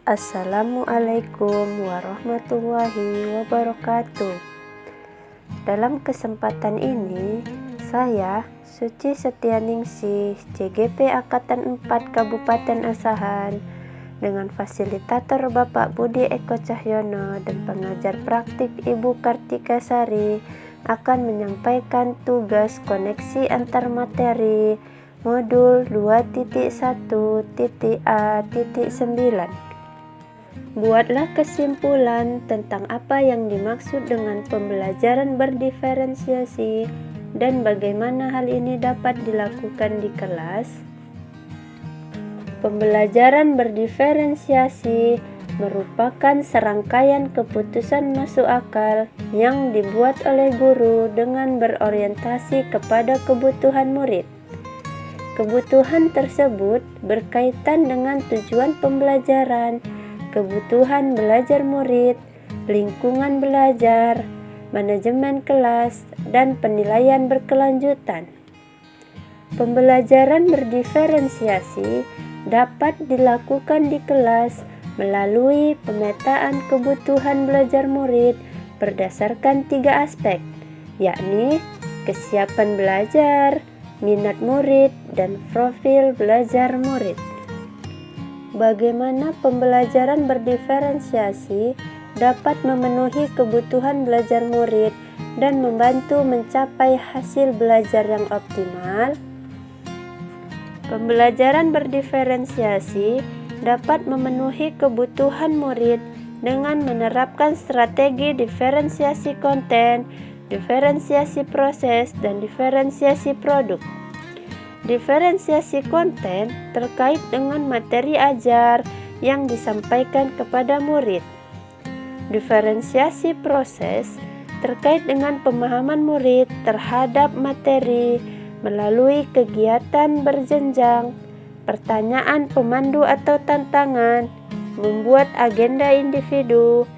Assalamualaikum warahmatullahi wabarakatuh. Dalam kesempatan ini, saya, Suci Setianingsih, CGP Angkatan 4 Kabupaten Asahan, dengan fasilitator Bapak Budi Eko Cahyono dan pengajar praktik Ibu Kartika Sari, akan menyampaikan tugas koneksi antar materi modul 2.1.A.9. Buatlah kesimpulan tentang apa yang dimaksud dengan pembelajaran berdiferensiasi dan bagaimana hal ini dapat dilakukan di kelas. Pembelajaran berdiferensiasi merupakan serangkaian keputusan masuk akal yang dibuat oleh guru dengan berorientasi kepada kebutuhan murid. Kebutuhan tersebut berkaitan dengan tujuan pembelajaran, kebutuhan belajar murid, lingkungan belajar, manajemen kelas, dan penilaian berkelanjutan. Pembelajaran berdiferensiasi dapat dilakukan di kelas melalui pemetaan kebutuhan belajar murid berdasarkan 3 aspek, yakni kesiapan belajar, minat murid, dan profil belajar murid. Bagaimana pembelajaran berdiferensiasi dapat memenuhi kebutuhan belajar murid dan membantu mencapai hasil belajar yang optimal? Pembelajaran berdiferensiasi dapat memenuhi kebutuhan murid dengan menerapkan strategi diferensiasi konten, diferensiasi proses, dan diferensiasi produk. Diferensiasi konten terkait dengan materi ajar yang disampaikan kepada murid. Diferensiasi proses terkait dengan pemahaman murid terhadap materi melalui kegiatan berjenjang, pertanyaan pemandu atau tantangan, membuat agenda individu,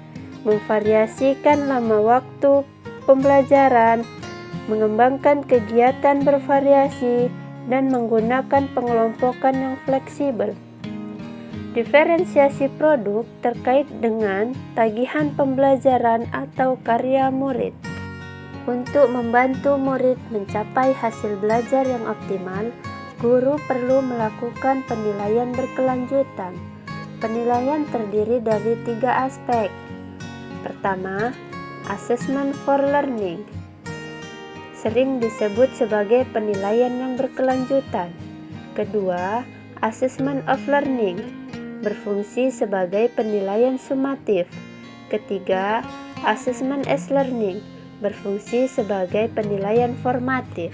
memvariasikan lama waktu pembelajaran, mengembangkan kegiatan bervariasi, dan menggunakan pengelompokan yang fleksibel. Diferensiasi produk terkait dengan tagihan pembelajaran atau karya murid. Untuk membantu murid mencapai hasil belajar yang optimal, guru perlu melakukan penilaian berkelanjutan. Penilaian terdiri dari 3 aspek. Pertama, assessment for learning, sering disebut sebagai penilaian yang berkelanjutan. Kedua, assessment of learning, berfungsi sebagai penilaian sumatif. Ketiga, assessment as learning, berfungsi sebagai penilaian formatif.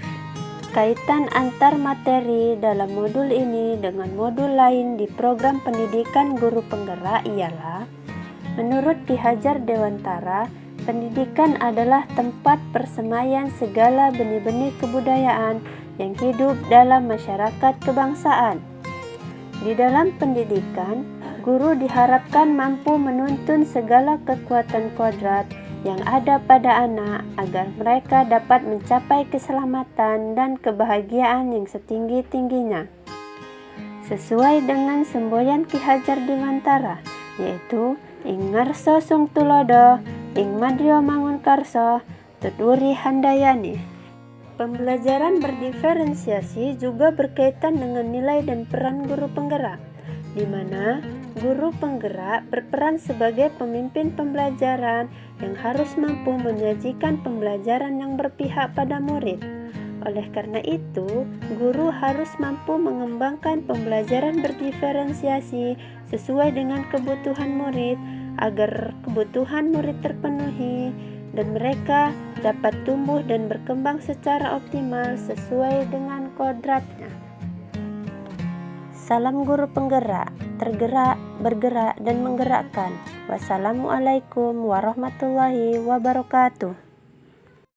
Kaitan antar materi dalam modul ini dengan modul lain di program pendidikan guru penggerak ialah, menurut Ki Hajar Dewantara, pendidikan adalah tempat persemaian segala benih-benih kebudayaan yang hidup dalam masyarakat kebangsaan. Di dalam pendidikan, guru diharapkan mampu menuntun segala kekuatan kodrat yang ada pada anak agar mereka dapat mencapai keselamatan dan kebahagiaan yang setinggi-tingginya. Sesuai dengan semboyan Ki Hajar Dewantara, yaitu ing ngarsa sung tulodo, ing madya mangun karsa, tuturi handayani. Pembelajaran berdiferensiasi juga berkaitan dengan nilai dan peran guru penggerak, di mana guru penggerak berperan sebagai pemimpin pembelajaran yang harus mampu menyajikan pembelajaran yang berpihak pada murid. Oleh karena itu, guru harus mampu mengembangkan pembelajaran berdiferensiasi sesuai dengan kebutuhan murid agar kebutuhan murid terpenuhi dan mereka dapat tumbuh dan berkembang secara optimal sesuai dengan kodratnya. Salam guru penggerak, tergerak, bergerak, dan menggerakkan. Wassalamualaikum warahmatullahi wabarakatuh.